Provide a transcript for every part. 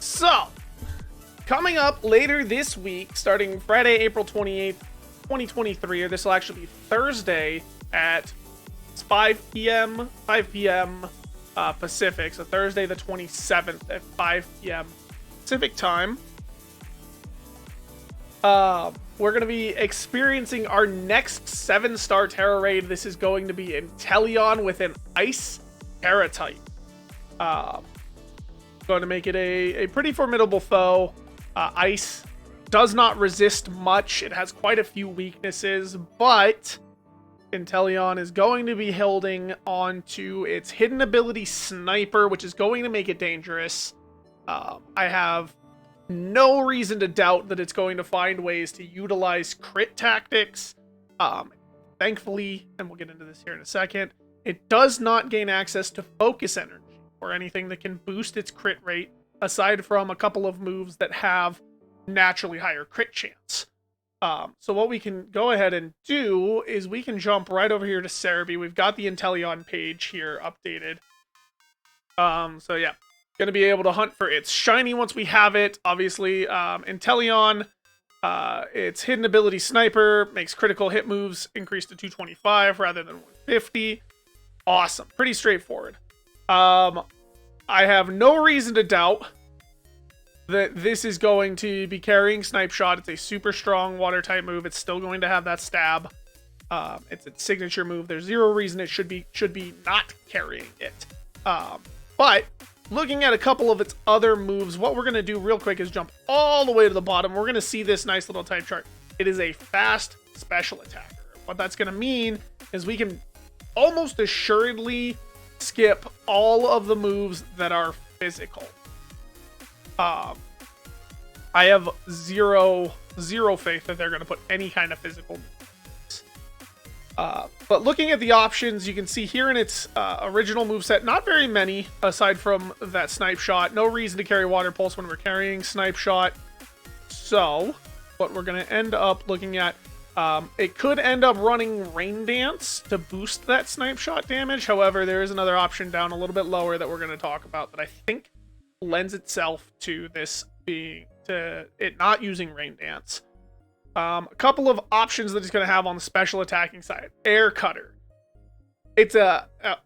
So, coming up later this week, starting Friday, April 28th, 2023, or this will actually be Thursday at 5 p.m. Pacific, so Thursday the 27th at 5 p.m. Pacific time. We're going to be experiencing our next 7-star Terra raid. This is going to be Inteleon with an Ice Terra type. Going to make it a pretty formidable foe. Ice does not resist much. It has quite a few weaknesses, but Inteleon is going to be holding on to its hidden ability Sniper, which is going to make it dangerous. I have no reason to doubt that it's going to find ways to utilize crit tactics. Thankfully, and we'll get into this here in a second, it does not gain access to focus energy or anything that can boost its crit rate, aside from a couple of moves that have naturally higher crit chance. So what we can go ahead and do is we can jump right over here to Cerebi. We've got the Inteleon page here updated. So yeah, going to be able to hunt for its shiny once we have it. Obviously, Inteleon, its hidden ability Sniper makes critical hit moves increase to 225 rather than 150. Awesome. Pretty straightforward. I have no reason to doubt that this is going to be carrying Snipe Shot. It's a super strong water type move. It's still going to have that stab. It's its signature move. There's zero reason it should be not carrying it. But looking at a couple of its other moves, what we're going to do real quick is jump all the way to the bottom. We're going to see this nice little type chart. It is a fast special attacker. What that's going to mean is we can almost assuredly skip all of the moves that are physical. I have zero faith that they're going to put any kind of physical moves. But looking at the options, you can see here in its original moveset, not very many aside from that Snipe Shot. No reason to carry Water Pulse when we're carrying Snipe Shot. So what we're going to end up looking at, it could end up running Rain Dance to boost that Snipe Shot damage. However, there is another option down a little bit lower that we're going to talk about that I think lends itself to this being, to it not using Rain Dance. A couple of options that it's going to have on the special attacking side. Air Cutter. It's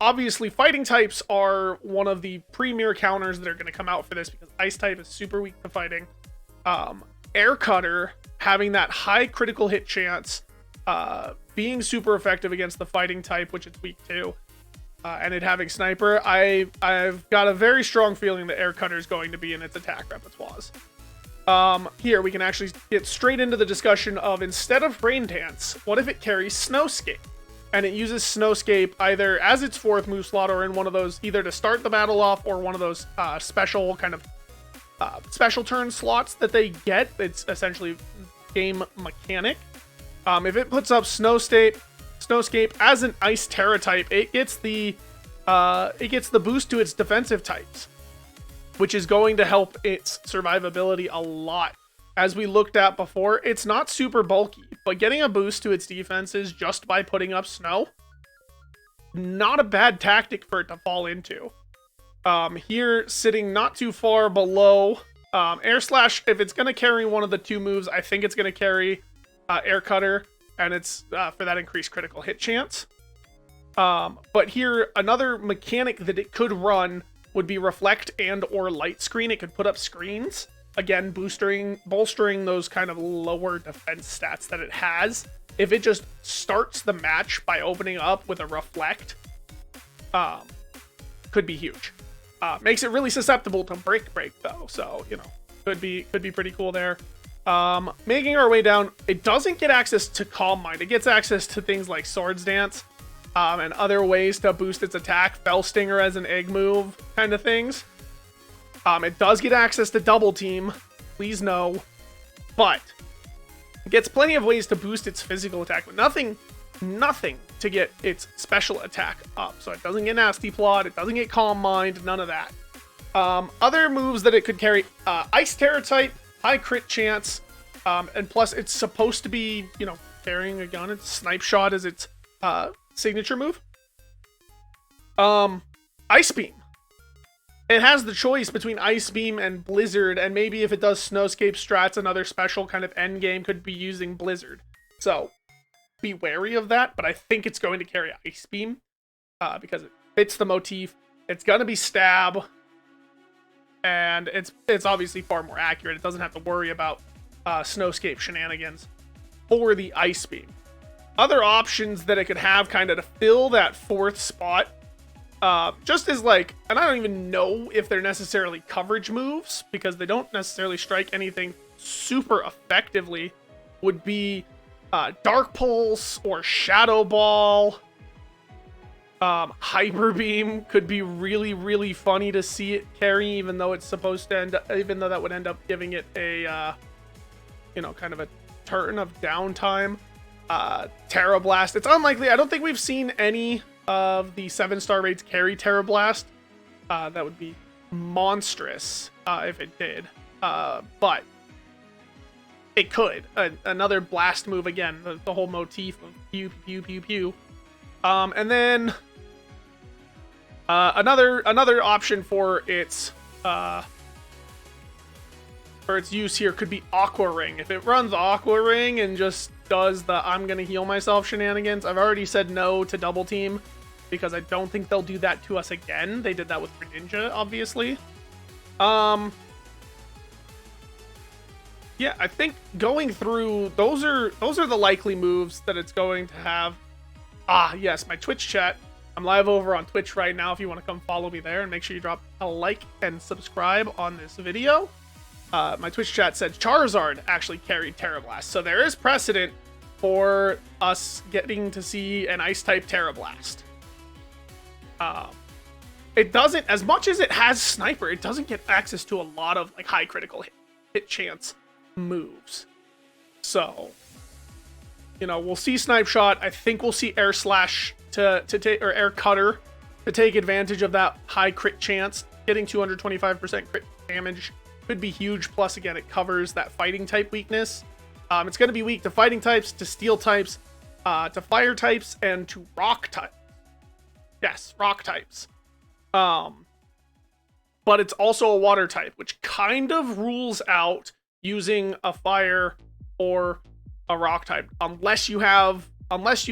obviously fighting types are one of the premier counters that are going to come out for this because ice type is super weak to fighting. Air Cutter having that high critical hit chance, being super effective against the fighting type, which it's weak to, and it having Sniper, I've got a very strong feeling that Air Cutter is going to be in its attack repertoires. Here we can actually get straight into the discussion of, instead of Rain Dance, what if it carries Snowscape? And it uses Snowscape either as its 4th move slot or in one of those, either to start the battle off or one of those special kind of special turn slots that they get. It's essentially game mechanic. If it puts up Snowscape as an Ice Terra type, it gets the boost to its defensive types, which is going to help its survivability a lot. As we looked at before, it's not super bulky, but getting a boost to its defenses just by putting up snow, not a bad tactic for it to fall into. Here, sitting not too far below, Air Slash, if it's going to carry one of the two moves, I think it's going to carry Air Cutter, and it's for that increased critical hit chance. But here, another mechanic that it could run would be Reflect and or Light Screen. It could put up screens, again, bolstering those kind of lower defense stats that it has. If it just starts the match by opening up with a Reflect, could be huge. Makes it really susceptible to break though, so could be pretty cool there. Making our way down, it doesn't get access to Calm Mind. It gets access to things like Swords Dance, and other ways to boost its attack, Fell Stinger as an egg move kind of things. It does get access to Double Team, please no, but it gets plenty of ways to boost its physical attack, but nothing to get its special attack up. So it doesn't get Nasty Plot, it doesn't get Calm Mind, none of that. Other moves that it could carry, Ice Terra type, high crit chance, and plus it's supposed to be, carrying a gun. It's Snipe Shot as its signature move. Ice Beam. it has the choice between Ice Beam and Blizzard, and maybe if it does Snowscape strats, another special kind of end game could be using Blizzard. So be wary of that, but I think it's going to carry Ice Beam because it fits the motif. It's going to be Stab, and it's obviously far more accurate. It doesn't have to worry about Snowscape shenanigans for the Ice Beam. Other options that it could have kind of to fill that fourth spot, just as like, and I don't even know if they're necessarily coverage moves because they don't necessarily strike anything super effectively, would be Dark Pulse or Shadow Ball. Hyper Beam could be really, really funny to see it carry, even though it's supposed to end up, even though that would end up giving it a, kind of a turn of downtime. Terra Blast. It's unlikely. I don't think we've seen any of the 7-star raids carry Terra Blast. That would be monstrous if it did. But it could. Another blast move again. The whole motif of pew, pew, pew, pew. And then another option for its use here could be Aqua Ring. If it runs Aqua Ring and just does the I'm gonna heal myself shenanigans, I've already said no to Double Team because I don't think they'll do that to us again. They did that with Greninja, obviously. Yeah, I think going through those are the likely moves that it's going to have. Ah, yes, my Twitch chat. I'm live over on Twitch right now if you want to come follow me there, and make sure you drop a like and subscribe on this video. My Twitch chat said Charizard actually carried Terra Blast, so there is precedent for us getting to see an Ice-type Terra Blast. It doesn't, as much as it has Sniper, it doesn't get access to a lot of like high critical hit chance moves. So, we'll see Snipe Shot. I think we'll see Air Slash to take, or Air Cutter to take advantage of that high crit chance. Getting 225% crit damage could be huge. Plus, again, it covers that fighting type weakness. It's going to be weak to fighting types, to steel types, to fire types, and to rock types. Yes, rock types. But it's also a water type, which kind of rules out using a fire or a rock type, unless you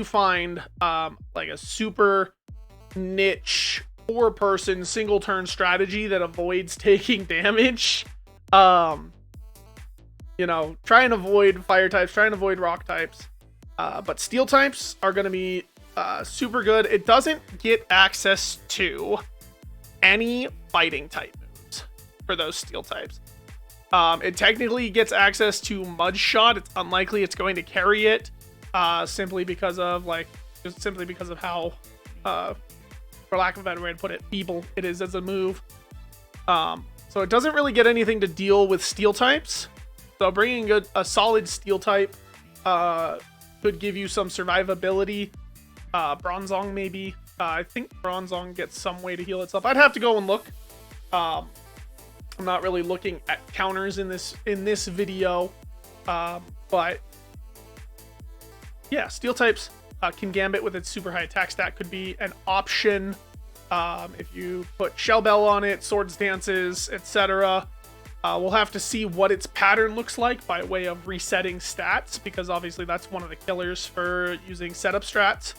find like a super niche 4-person single turn strategy that avoids taking damage. Try and avoid fire types, try and avoid rock types. But steel types are going to be super good. It doesn't get access to any fighting type moves for those steel types. It technically gets access to Mud Shot. It's unlikely it's going to carry it, simply because of how, for lack of a better way to put it, feeble it is as a move. So it doesn't really get anything to deal with steel types. So bringing a solid steel type could give you some survivability. Bronzong maybe. I think Bronzong gets some way to heal itself. I'd have to go and look. I'm not really looking at counters in this video, but yeah, steel types. Kingambit with its super high attack stat could be an option. If you put Shell Bell on it, Swords Dances, etc. We'll have to see what its pattern looks like by way of resetting stats, because obviously that's one of the killers for using setup strats.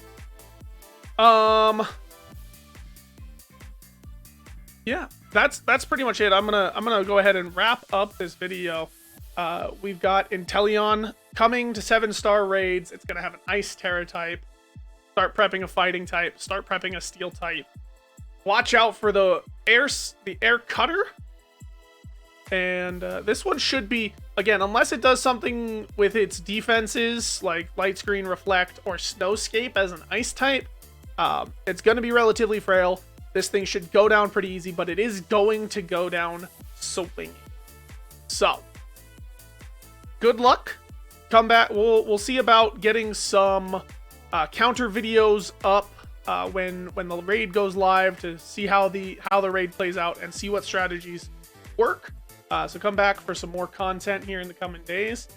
Yeah, that's pretty much it. I'm gonna go ahead and wrap up this video. We've got Inteleon coming to 7-star raids. It's gonna have an Ice Terra type. Start prepping a fighting type. Start prepping a steel type. Watch out for the Air Cutter. And this one should be, again, unless it does something with its defenses like Light Screen, Reflect, or Snowscape as an Ice type, it's going to be relatively frail. This thing should go down pretty easy, but it is going to go down swinging. So, good luck. Come back. We'll see about getting some counter videos up when the raid goes live to see how the raid plays out and see what strategies work. So come back for some more content here in the coming days.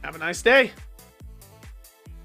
Have a nice day.